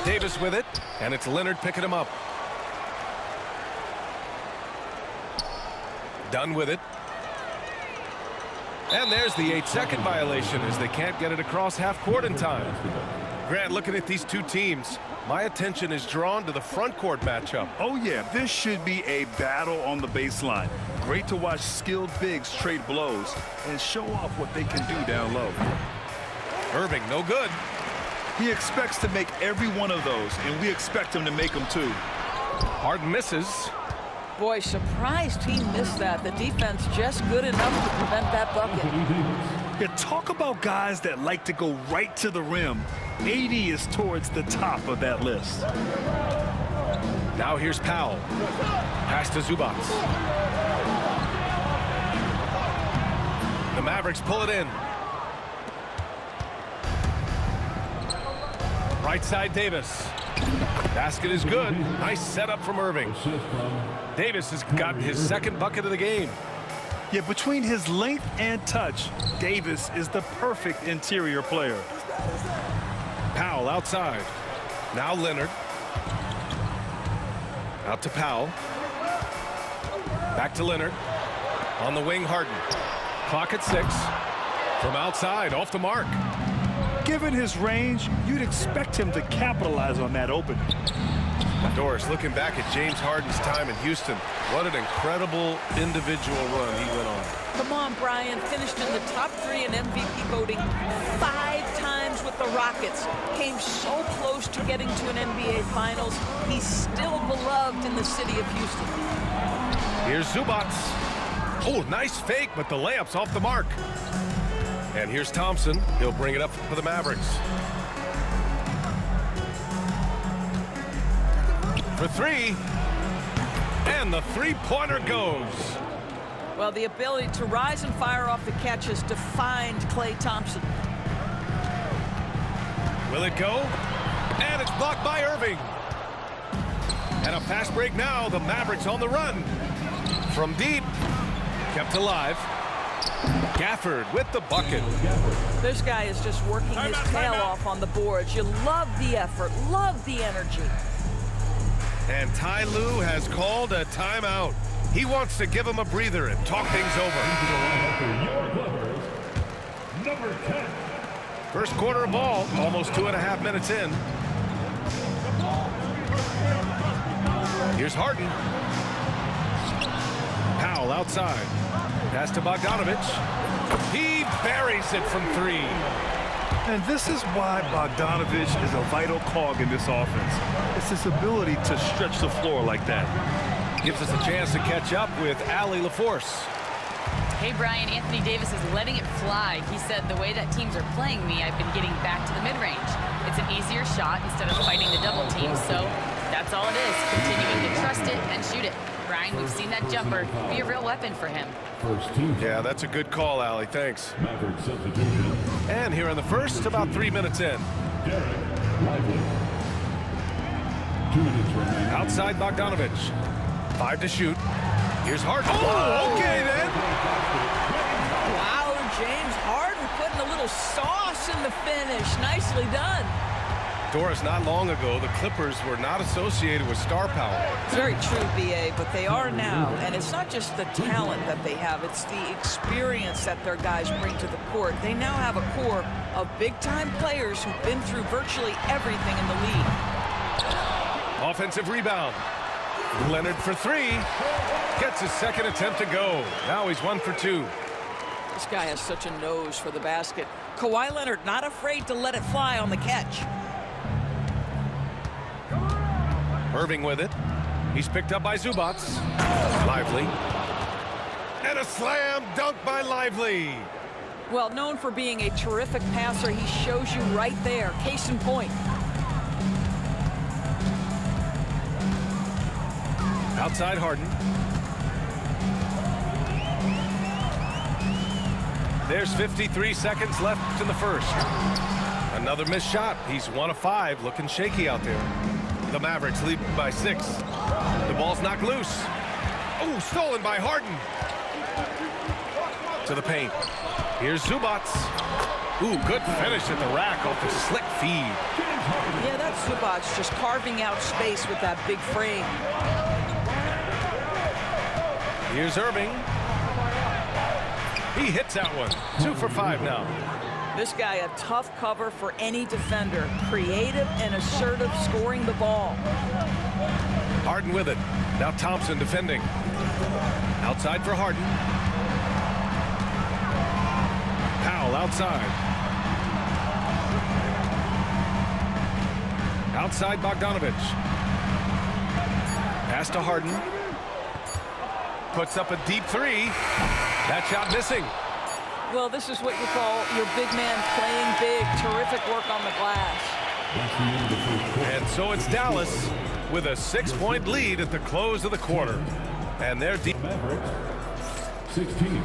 Davis with it, and it's Leonard picking him up. Done with it. And there's the 8-second violation as they can't get it across half court in time. Grant, looking at these two teams, my attention is drawn to the front court matchup. Oh yeah, this should be a battle on the baseline. Great to watch skilled bigs trade blows and show off what they can do down low. Irving, no good. He expects to make every one of those, and we expect him to make them too. Harden misses. Boy, surprised he missed that. The defense just good enough to prevent that bucket. Yeah, talk about guys that like to go right to the rim. AD is towards the top of that list. Now here's Powell. Pass to Zubac. The Mavericks pull it in. Right side, Davis. Basket is good. Nice setup from Irving. Davis has gotten his second bucket of the game. Yeah, between his length and touch, Davis is the perfect interior player. Powell outside. Now Leonard. Out to Powell. Back to Leonard. On the wing, Harden. Clock at 6. From outside, off the mark. Given his range, you'd expect him to capitalize on that opening. Doris, looking back at James Harden's time in Houston, what an incredible individual run he went on. Come on, Brian. Finished in the top 3 in MVP voting 5 times with the Rockets. Came so close to getting to an NBA Finals. He's still beloved in the city of Houston. Here's Zubac. Oh, nice fake, but the layup's off the mark. And here's Thompson. He'll bring it up for the Mavericks. For 3. And the three-pointer goes. Well, the ability to rise and fire off the catch has defined Klay Thompson. Will it go? And it's blocked by Irving. And a fast break now. The Mavericks on the run. From deep. Kept alive. Gafford with the bucket. This guy is just working his tail off on the boards. You love the effort, love the energy. And Ty Lue has called a timeout. He wants to give him a breather and talk things over. Number 10. First quarter of ball, almost 2.5 minutes in. Here's Harden. Powell outside. Pass to Bogdanovich. He buries it from 3. And this is why Bogdanovich is a vital cog in this offense. It's his ability to stretch the floor like that. Gives us a chance to catch up with Allie LaForce. Hey, Brian, Anthony Davis is letting it fly. He said, the way that teams are playing me, I've been getting back to the mid-range. It's an easier shot instead of fighting the double team, so that's all it is, continuing to trust it and shoot it. Brian, we've seen that jumper be a real weapon for him. Yeah, that's a good call, Allie. Thanks. And here in the first, about 3 minutes in. Outside Bogdanovich. 5 to shoot. Here's Harden. Oh, okay then. Wow, James Harden putting a little sauce in the finish. Nicely done. Doris, not long ago, the Clippers were not associated with star power. It's very true, B.A., but they are now. And it's not just the talent that they have. It's the experience that their guys bring to the court. They now have a core of big-time players who've been through virtually everything in the league. Offensive rebound. Leonard for 3. Gets his second attempt to go. Now he's 1 for 2. This guy has such a nose for the basket. Kawhi Leonard not afraid to let it fly on the catch. Irving with it. He's picked up by Zubac. Lively. And a slam dunk by Lively. Well, known for being a terrific passer, he shows you right there. Case in point. Outside Harden. There's 53 seconds left in the first. Another missed shot. He's 1 of 5, looking shaky out there. The Mavericks lead by 6. The ball's knocked loose. Oh, stolen by Harden. To the paint. Here's Zubac. Ooh, good finish at the rack off the slick feed. Yeah, that's Zubac just carving out space with that big frame. Here's Irving. He hits that one. 2 for 5 now. This guy, a tough cover for any defender. Creative and assertive scoring the ball. Harden with it. Now Thompson defending. Outside for Harden. Powell outside. Outside Bogdanovich. Pass to Harden. Puts up a deep three. That shot missing. Well, this is what you call your big man playing big. Terrific work on the glass. And so it's Dallas with a 6-point lead at the close of the quarter. And they're deep. Mavericks, 16.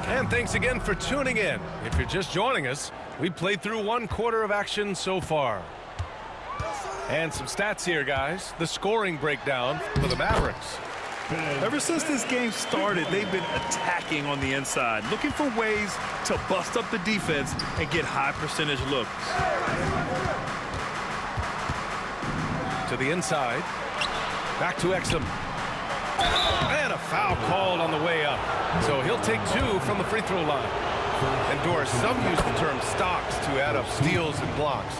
And thanks again for tuning in. If you're just joining us, we played through 1 quarter of action so far. And some stats here, guys. The scoring breakdown for the Mavericks. Ever since this game started, they've been attacking on the inside, looking for ways to bust up the defense and get high percentage looks. To the inside. Back to Exum. And a foul called on the way up. So he'll take 2 from the free throw line. And Doris, some use the term stocks to add up steals and blocks.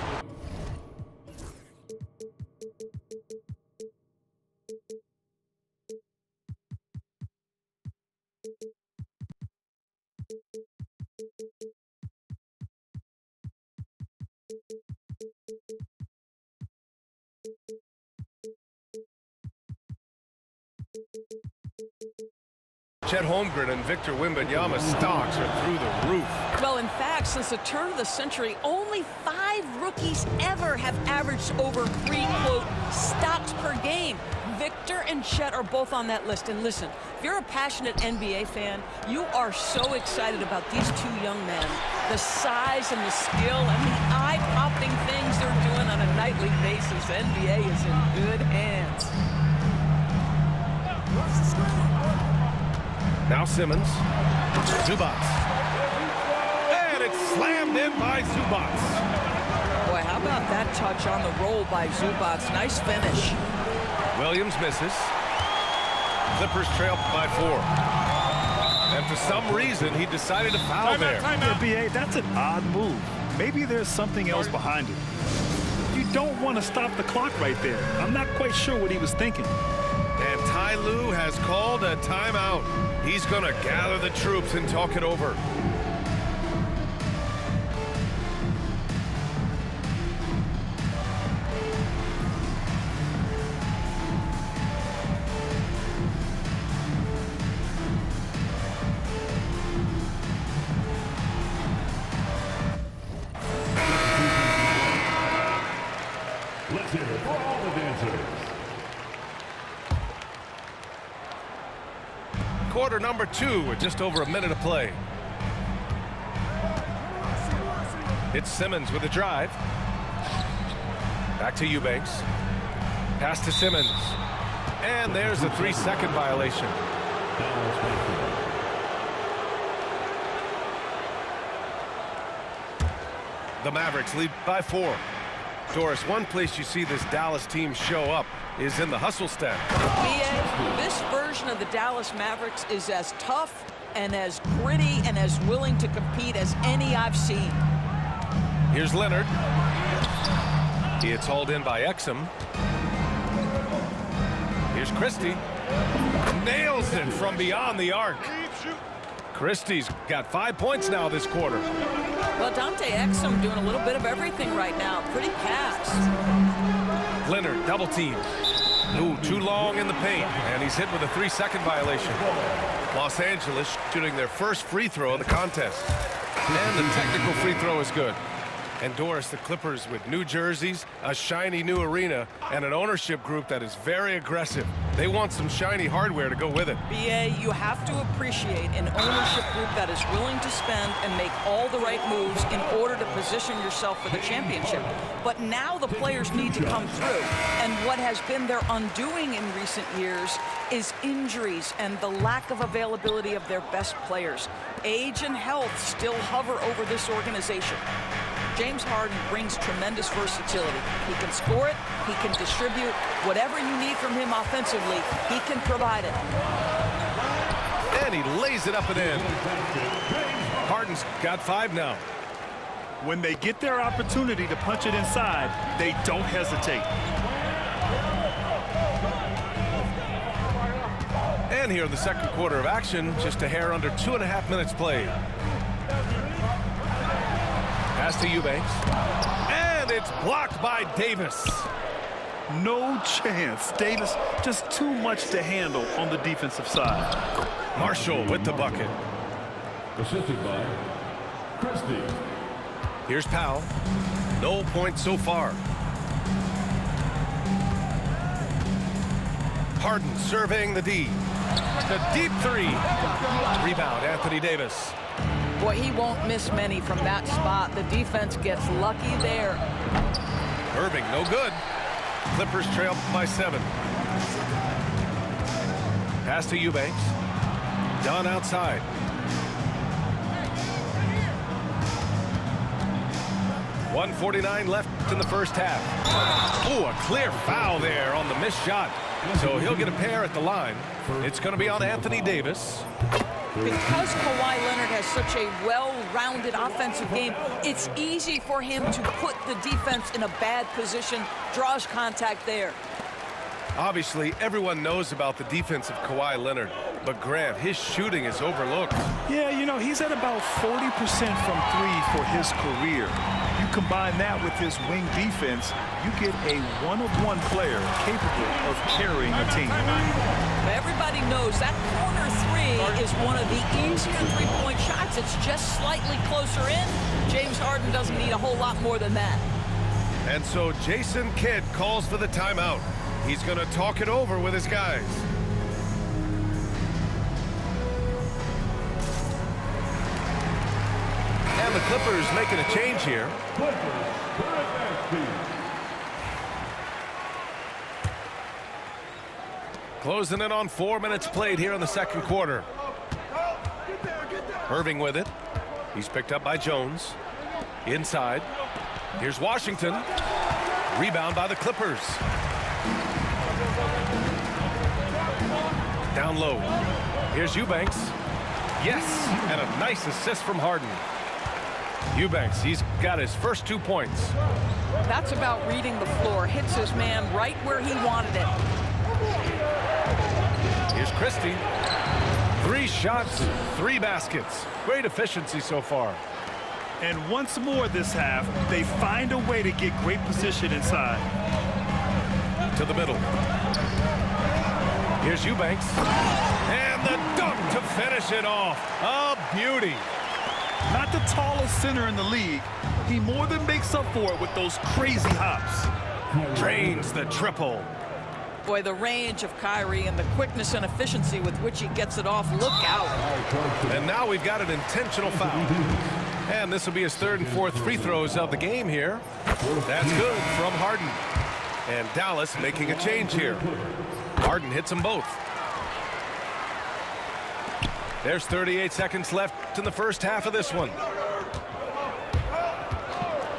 Chet Holmgren and Victor Wembanyama's stocks are through the roof. Well, in fact, since the turn of the century, only 5 rookies ever have averaged over 3, quote, stocks per game. Victor and Chet are both on that list. And listen, if you're a passionate NBA fan, you are so excited about these 2 young men. The size and the skill and the eye-popping things they're doing on a nightly basis. The NBA is in good hands. Now Simmons. Zubac. And it's slammed in by Zubac. Boy, how about that touch on the roll by Zubac? Nice finish. Williams misses. Clippers trail by 4. And for some reason, he decided to foul there. Yeah, B.A., that's an odd move. Maybe there's something else behind it. You don't want to stop the clock right there. I'm not quite sure what he was thinking. And Ty Lue has called a timeout. He's going to gather the troops and talk it over. Let's hear it for all the dancers. Quarter number 2 with just over a minute to play. It's Simmons with a drive. Back to Eubanks. Pass to Simmons. And there's a 3-second violation. The Mavericks lead by 4. Doris, one place you see this Dallas team show up is in the hustle stat. B.A., this version of the Dallas Mavericks is as tough and as gritty and as willing to compete as any I've seen. Here's Leonard. He gets hauled in by Exum. Here's Christie. Nails it from beyond the arc. Christie's got 5 points now this quarter. Well, Dante Exum doing a little bit of everything right now. Pretty fast. Leonard double team. Ooh, too long in the paint, and he's hit with a 3-second violation. Los Angeles shooting their first free throw of the contest. And the technical free throw is good. And Doris, the Clippers with new jerseys, a shiny new arena, and an ownership group that is very aggressive. They want some shiny hardware to go with it. BA, you have to appreciate an ownership group that is willing to spend and make all the right moves in order to position yourself for the championship. But now the players need to come through. And what has been their undoing in recent years is injuries and the lack of availability of their best players. Age and health still hover over this organization. James Harden brings tremendous versatility. He can score it, he can distribute. Whatever you need from him offensively, he can provide it. And he lays it up and in. Harden's got 5 now. When they get their opportunity to punch it inside, they don't hesitate. And here in the second quarter of action, just a hair under 2.5 minutes played. Pass to Eubanks. And it's blocked by Davis. No chance. Davis just too much to handle on the defensive side. Marshall with the bucket. Assisted by Christie. Here's Powell. No points so far. Harden surveying the D. The deep 3. Rebound, Anthony Davis. Boy, he won't miss many from that spot. The defense gets lucky there. Irving, no good. Clippers trail by 7. Pass to Eubanks. Dunn outside. .149 left in the first half. Oh, a clear foul there on the missed shot. So he'll get a pair at the line. It's going to be on Anthony Davis. Because Kawhi Leonard has such a well-rounded offensive game, it's easy for him to put the defense in a bad position, draws contact there. Obviously, everyone knows about the defense of Kawhi Leonard, but Grant, his shooting is overlooked. Yeah, you know, he's at about 40% from 3 for his career. You combine that with his wing defense, you get a one-of-one player capable of carrying a team. Everybody knows that corner 3 is one of the easier three-point shots. It's just slightly closer in. James Harden doesn't need a whole lot more than that. And so Jason Kidd calls for the timeout. He's going to talk it over with his guys. And the Clippers making a change here. Closing in on 4 minutes played here in the second quarter. Irving with it. He's picked up by Jones. Inside. Here's Washington. Rebound by the Clippers. Down low. Here's Eubanks. Yes, and a nice assist from Harden. Eubanks, he's got his first 2 points. That's about reading the floor. Hits his man right where he wanted it. Here's Christie. 3 shots, 3 baskets. Great efficiency so far. And once more this half, they find a way to get great position inside. To the middle. Here's Eubanks. And the dunk to finish it off. A beauty. Not the tallest center in the league. He more than makes up for it with those crazy hops. Drains the triple. Boy, the range of Kyrie and the quickness and efficiency with which he gets it off. Look out. And now we've got an intentional foul. And this will be his 3rd and 4th free throws of the game here. That's good from Harden. And Dallas making a change here. Harden hits them both. There's 38 seconds left in the first half of this one.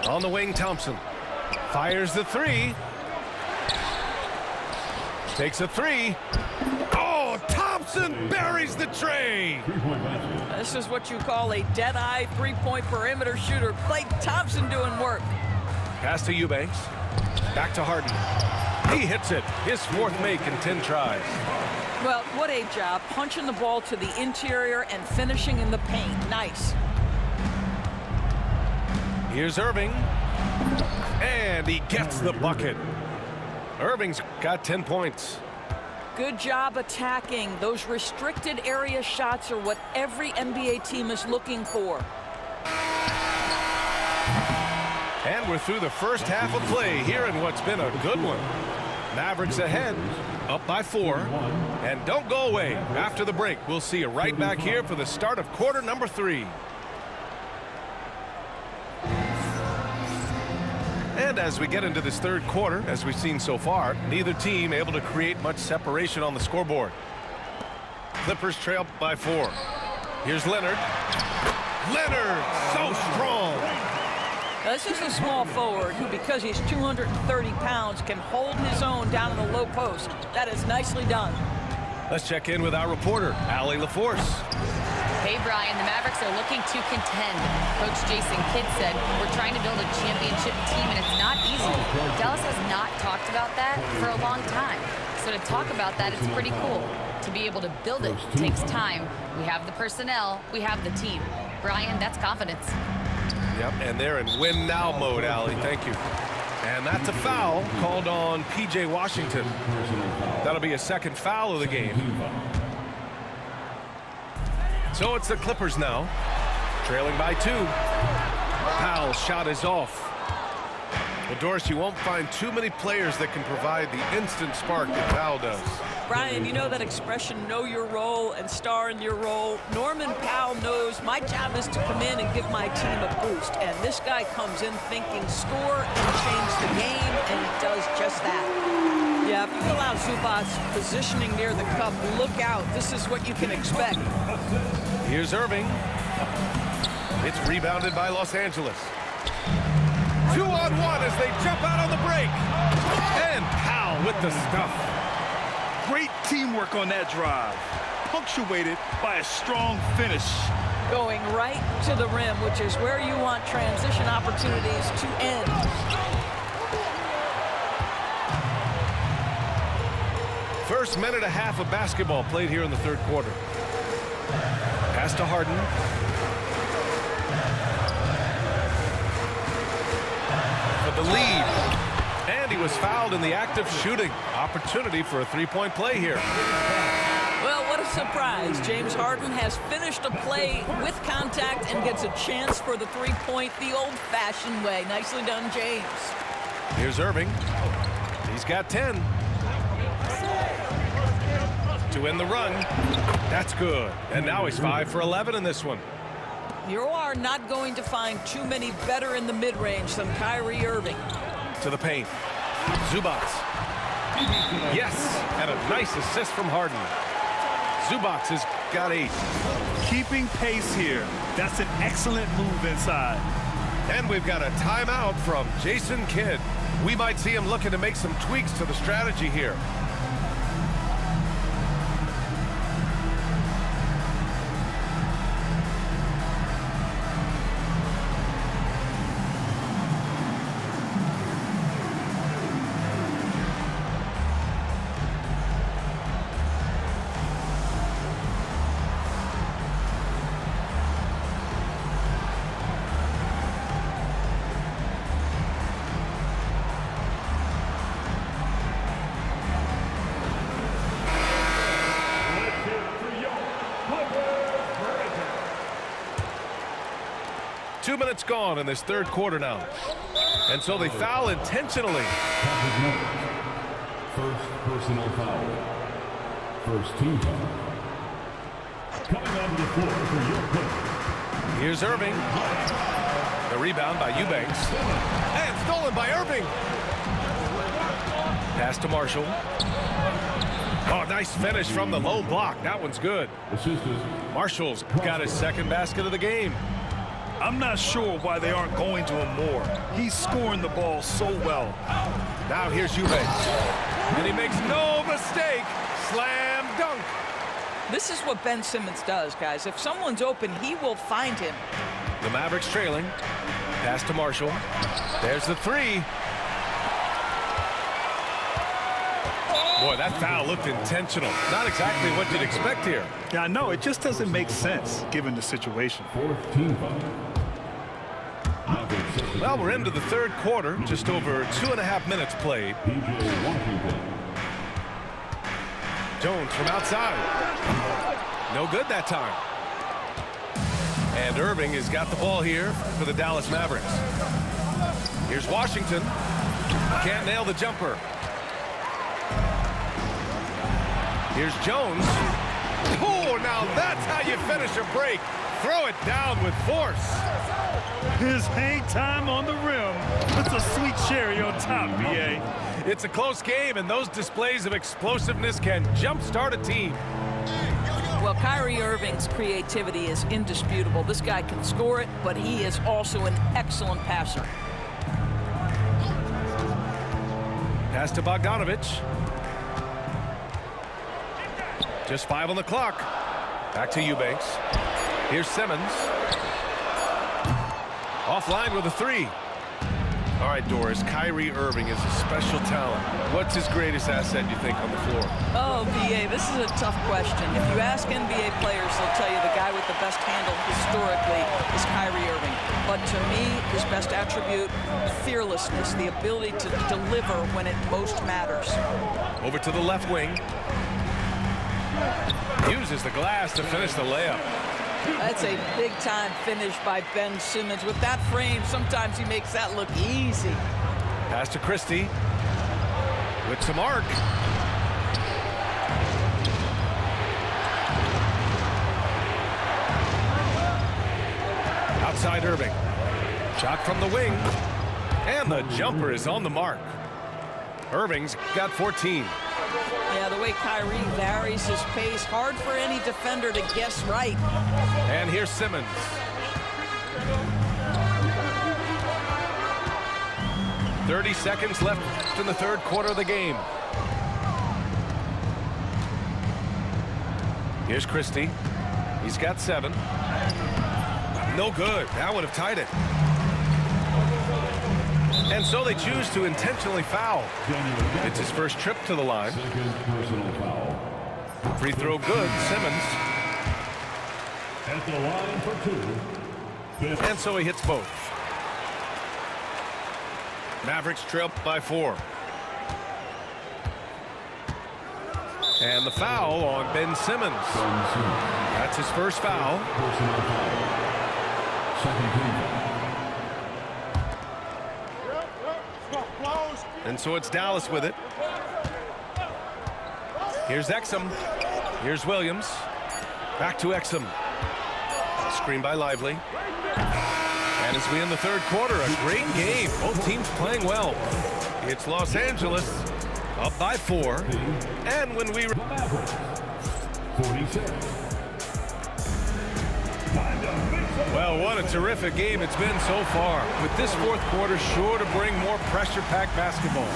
On the wing, Thompson. Fires the 3. Takes a 3. Oh, Thompson buries the tray. This is what you call a dead-eye three-point perimeter shooter. Klay Thompson doing work. Pass to Eubanks. Back to Harden. He hits it. His 4th make in 10 tries. Well, what a job. Punching the ball to the interior and finishing in the paint. Nice. Here's Irving. And he gets the bucket. Irving's got 10 points. Good job attacking. Those restricted area shots are what every NBA team is looking for. And we're through the first half of play here in what's been a good one. Mavericks ahead, up by 4. And don't go away. After the break, we'll see you right back here for the start of quarter number 3. And as we get into this third quarter, as we've seen so far, neither team able to create much separation on the scoreboard. Clippers trail by 4. Here's Leonard. Leonard, so strong. Now, this is a small forward who, because he's 230 pounds, can hold his own down in the low post. That is nicely done. Let's check in with our reporter, Allie LaForce. Hey, Brian, the Mavericks are looking to contend. Coach Jason Kidd said, we're trying to build a championship team, and it's not easy. Dallas has not talked about that for a long time. So to talk about that, it's pretty cool. To be able to build it takes time. We have the personnel. We have the team. Brian, that's confidence. Yep, and they're in win-now mode, Allie. Thank you. And that's a foul called on P.J. Washington. That'll be a second foul of the game. So it's the Clippers now, trailing by 2. Powell's shot is off. Well, Doris, you won't find too many players that can provide the instant spark that Powell does. Brian, you know that expression, know your role and star in your role. Norman Powell knows my job is to come in and give my team a boost. And this guy comes in thinking score and change the game, and he does just that. Yeah, if you allow Zubac's positioning near the cup, look out. This is what you can expect. Here's Irving. It's rebounded by Los Angeles. 2-on-1 as they jump out on the break. And Powell with the stuff. Great teamwork on that drive, punctuated by a strong finish. Going right to the rim, which is where you want transition opportunities to end. First minute and a half of basketball played here in the third quarter. Pass to Harden. For the lead. And he was fouled in the act of shooting. Opportunity for a three-point play here. Well, what a surprise. James Harden has finished a play with contact and gets a chance for the three-point the old-fashioned way. Nicely done, James. Here's Irving. He's got 10. To end the run. That's good. And now he's 5 for 11 in this one. You are not going to find too many better in the mid-range than Kyrie Irving. To the paint. Zubac. Yes, and a nice assist from Harden. Zubac has got 8. Keeping pace here. That's an excellent move inside. And we've got a timeout from Jason Kidd. We might see him looking to make some tweaks to the strategy here. Two minutes gone in this third quarter now. And so they foul intentionally. First personal foul. First team foul. Coming onto the floor for your Clippers. Here's Irving. The rebound by Eubanks. And stolen by Irving. Pass to Marshall. Oh, nice finish from the low block. That one's good. Marshall's got his second basket of the game. I'm not sure why they aren't going to him more. He's scoring the ball so well. Now here's Eubanks. And he makes no mistake. Slam dunk. This is what Ben Simmons does, guys. If someone's open, he will find him. The Mavericks trailing. Pass to Marshall. There's the 3. Boy, that foul looked intentional. Not exactly what you'd expect here. Yeah, I know. It just doesn't make sense given the situation. Fourth team foul. Well, we're into the third quarter. Just over 2.5 minutes played. Jones from outside. No good that time. And Irving has got the ball here for the Dallas Mavericks. Here's Washington. Can't nail the jumper. Here's Jones. Oh, now that's how you finish a break. Throw it down with force. His hang time on the rim puts a sweet cherry on top, B.A. It's a close game, and those displays of explosiveness can jumpstart a team. Well, Kyrie Irving's creativity is indisputable. This guy can score it, but he is also an excellent passer. Pass to Bogdanovich. Just 5 on the clock. Back to Eubanks. Here's Simmons. Offline with a 3. All right, Doris, Kyrie Irving is a special talent. What's his greatest asset, you think, on the floor? Oh, B.A., this is a tough question. If you ask NBA players, they'll tell you the guy with the best handle historically is Kyrie Irving. But to me, his best attribute, fearlessness, the ability to deliver when it most matters. Over to the left wing. Uses the glass to finish the layup. That's a big-time finish by Ben Simmons. With that frame, sometimes he makes that look easy. Pass to Christie. With some arc. Outside Irving. Shot from the wing. And the jumper is on the mark. Irving's got 14. Yeah, the way Kyrie varies his pace, hard for any defender to guess right. And here's Simmons. "30 seconds left in the third quarter of the game. Here's Christie. He's got 7. No good. That would have tied it. And so they choose to intentionally foul. It's his first trip to the line. Free throw good. Simmons. At the line for 2. And so he hits both. Mavericks trail by 4. And the foul on Ben Simmons. That's his first foul. Personal foul. Second team. And so it's Dallas with it. Here's Exum. Here's Williams. Back to Exum. Screen by Lively. And as we end the third quarter, a great game. Both teams playing well. It's Los Angeles up by 4. And when we... 46. Well, what a terrific game it's been so far. With this fourth quarter sure to bring more pressure-packed basketball.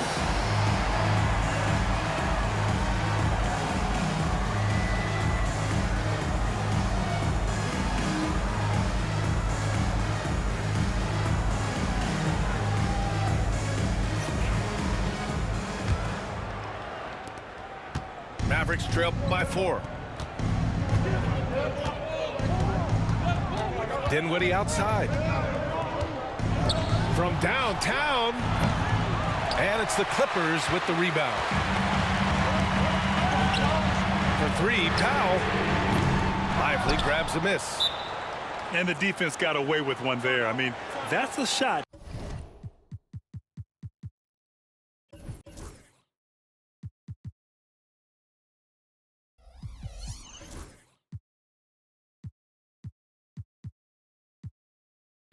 Mavericks trail by 4. Dinwiddie outside. From downtown. And it's the Clippers with the rebound. For 3, Powell. Lively grabs a miss. And the defense got away with one there. I mean, that's a shot.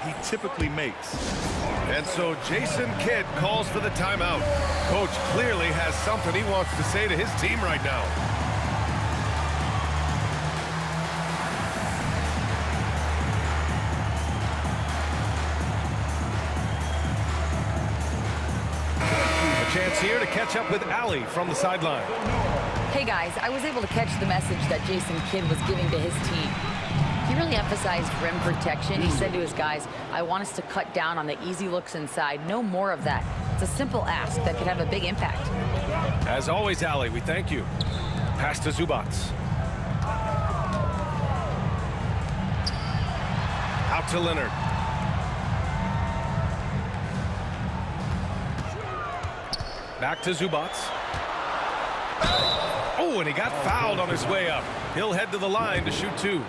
He typically makes. And so Jason Kidd calls for the timeout. Coach clearly has something he wants to say to his team right now. A chance here to catch up with Allie from the sideline. Hey guys, I was able to catch the message that Jason Kidd was giving to his team. He really emphasized rim protection. He said to his guys, I want us to cut down on the easy looks inside. No more of that. It's a simple ask that could have a big impact. As always, Allie, we thank you. Pass to Zubac. Out to Leonard. Back to Zubac. Oh, and he got fouled on his way up. He'll head to the line to shoot 2.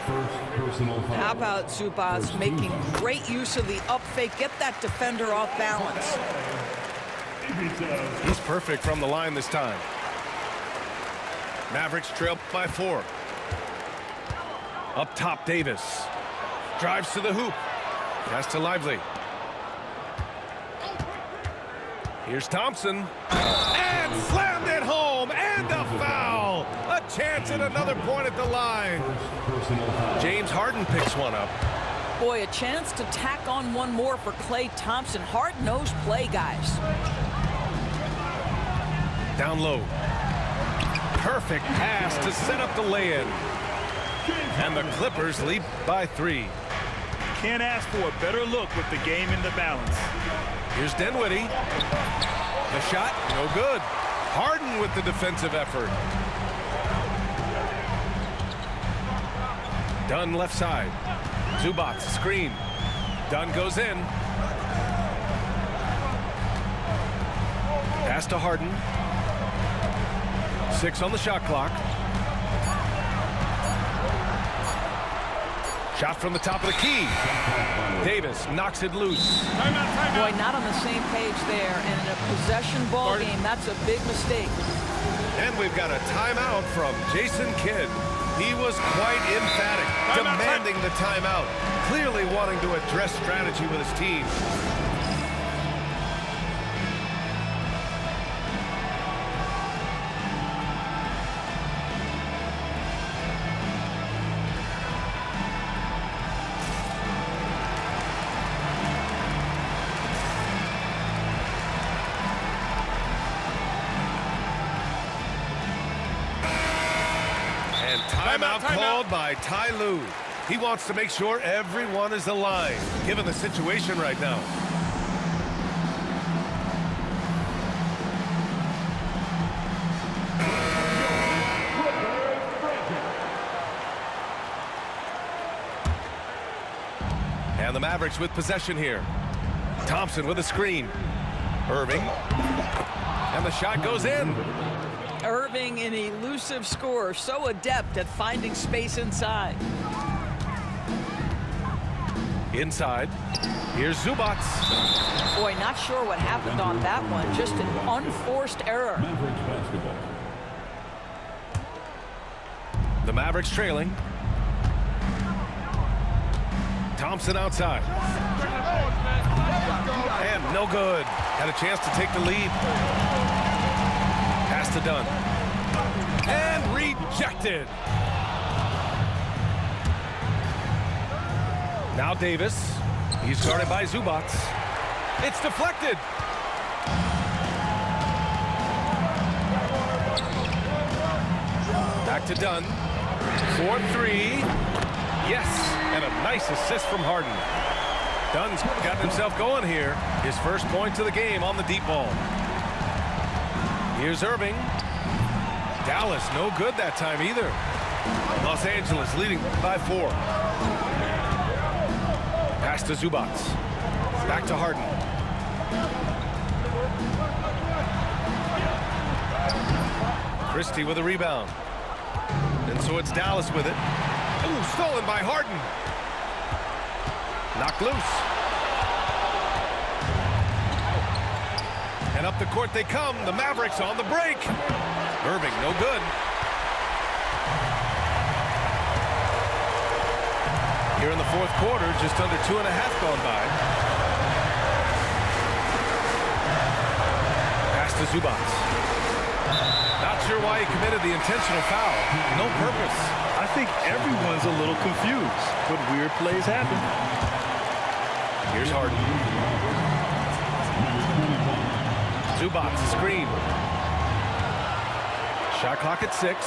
First personal foul. How about Zubac making great use of the up fake, get that defender off balance. He's perfect from the line this time. Mavericks trail by 4. Up top, Davis. Drives to the hoop. Pass to Lively. Here's Thompson. And slammed it home. And a foul. A chance at another point at the line. James Harden picks one up. Boy, a chance to tack on one more for Klay Thompson. Hard-nosed play, guys. Down low. Perfect pass to set up the lay-in. And the Clippers lead by 3. Can't ask for a better look with the game in the balance. Here's Dinwiddie. The shot, no good. Harden with the defensive effort. Dunn left side. Zubac screen. Dunn goes in. Pass to Harden. 6 on the shot clock. Shot from the top of the key. Davis knocks it loose. Boy, not on the same page there. And in a possession ball game, that's a big mistake. And we've got a timeout from Jason Kidd. He was quite emphatic, demanding the timeout, clearly wanting to address strategy with his team. Timeout called by Ty Lue. He wants to make sure everyone is aligned, given the situation right now. And the Mavericks with possession here. Thompson with a screen. Irving. And the shot goes in. Irving, an elusive scorer, so adept at finding space inside. Inside. Here's Zubac. Boy, not sure what happened on that one. Just an unforced error. Mavericks basketball. The Mavericks trailing. Thompson outside. And no good. Had a chance to take the lead. Pass to Dunn. And rejected. Now Davis. He's guarded by Zubac. It's deflected. Back to Dunn. 4-3. Yes. And a nice assist from Harden. Dunn's gotten himself going here. His first points of the game on the deep ball. Here's Irving. Dallas, no good that time either. Los Angeles leading by 4. Pass to Zubac. Back to Harden. Christie with a rebound. And so it's Dallas with it. Ooh, stolen by Harden. Knocked loose. And up the court they come. The Mavericks on the break. Irving, no good. Here in the fourth quarter, just under 2.5 gone by. Pass to Zubac. Not sure why he committed the intentional foul. No purpose. I think everyone's a little confused, but weird plays happen. Here's Harden. Zubac, screen. Shot clock at 6.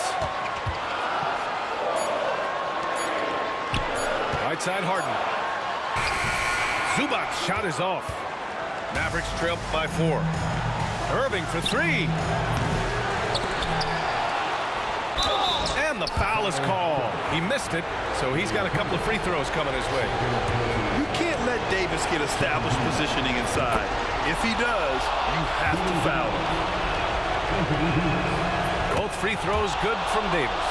Right side, Harden. Zubac shot is off. Mavericks trail by 4. Irving for 3. And the foul is called. He missed it, so he's got a couple of free throws coming his way. You can't let Davis get established positioning inside. If he does, you have to foul him. Both free throws good from Davis.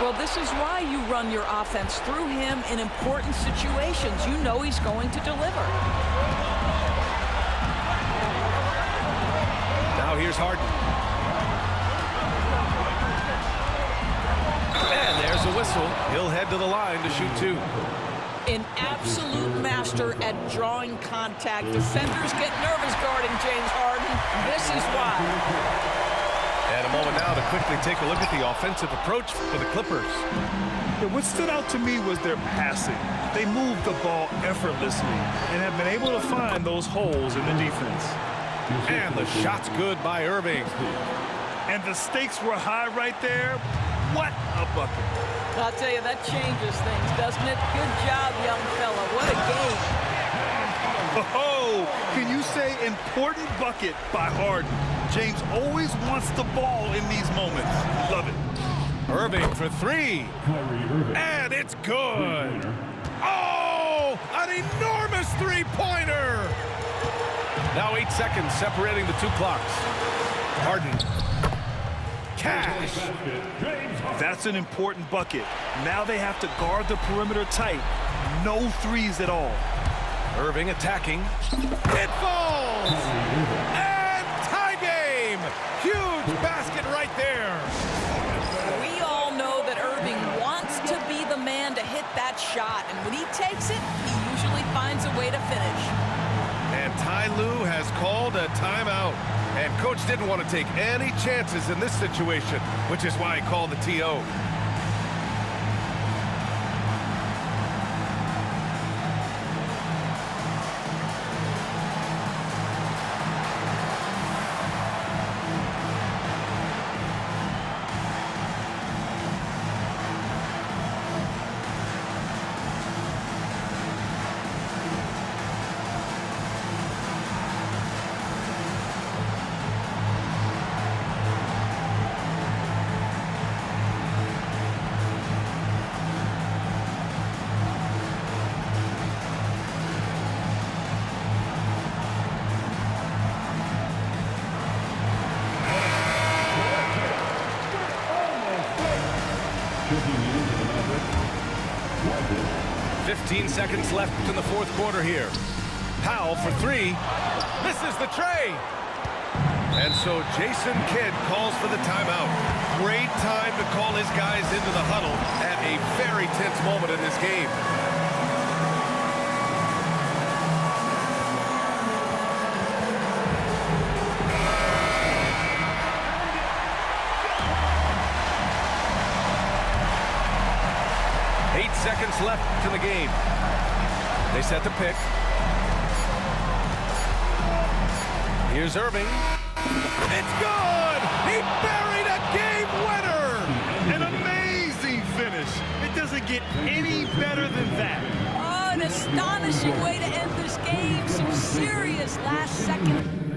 Well, this is why you run your offense through him in important situations. You know he's going to deliver. Now here's Harden. And there's a whistle. He'll head to the line to shoot 2. An absolute master at drawing contact. Defenders get nervous guarding James Harden. This is why. And a moment now to quickly take a look at the offensive approach for the Clippers. Yeah, what stood out to me was their passing. They moved the ball effortlessly and have been able to find those holes in the defense. And the shot's good by Irving. And the stakes were high right there. What a bucket. I'll tell you, that changes things, doesn't it? Good job, young fella. What a game. Oh, can you say important bucket by Harden? James always wants the ball in these moments. Love it. Irving for 3. And it's good. Oh, an enormous three-pointer. Now 8 seconds separating the 2 clocks. Harden. Cash. That's an important bucket. Now they have to guard the perimeter tight. No threes at all. Irving attacking. It falls! And tie game! Huge basket right there. We all know that Irving wants to be the man to hit that shot. And when he takes it, he usually finds a way to finish. And Ty Lue has called a timeout. And coach didn't want to take any chances in this situation, which is why he called the TO. Mavericks. 15 seconds left in the 4th quarter here. Powell for 3. Misses the tray. And so Jason Kidd calls for the timeout. Great time to call his guys into the huddle at a very tense moment in this game. Seconds left in the game. They set the pick. Here's Irving. It's good! He buried a game winner! An amazing finish. It doesn't get any better than that. Oh, an astonishing way to end this game. Some serious last-second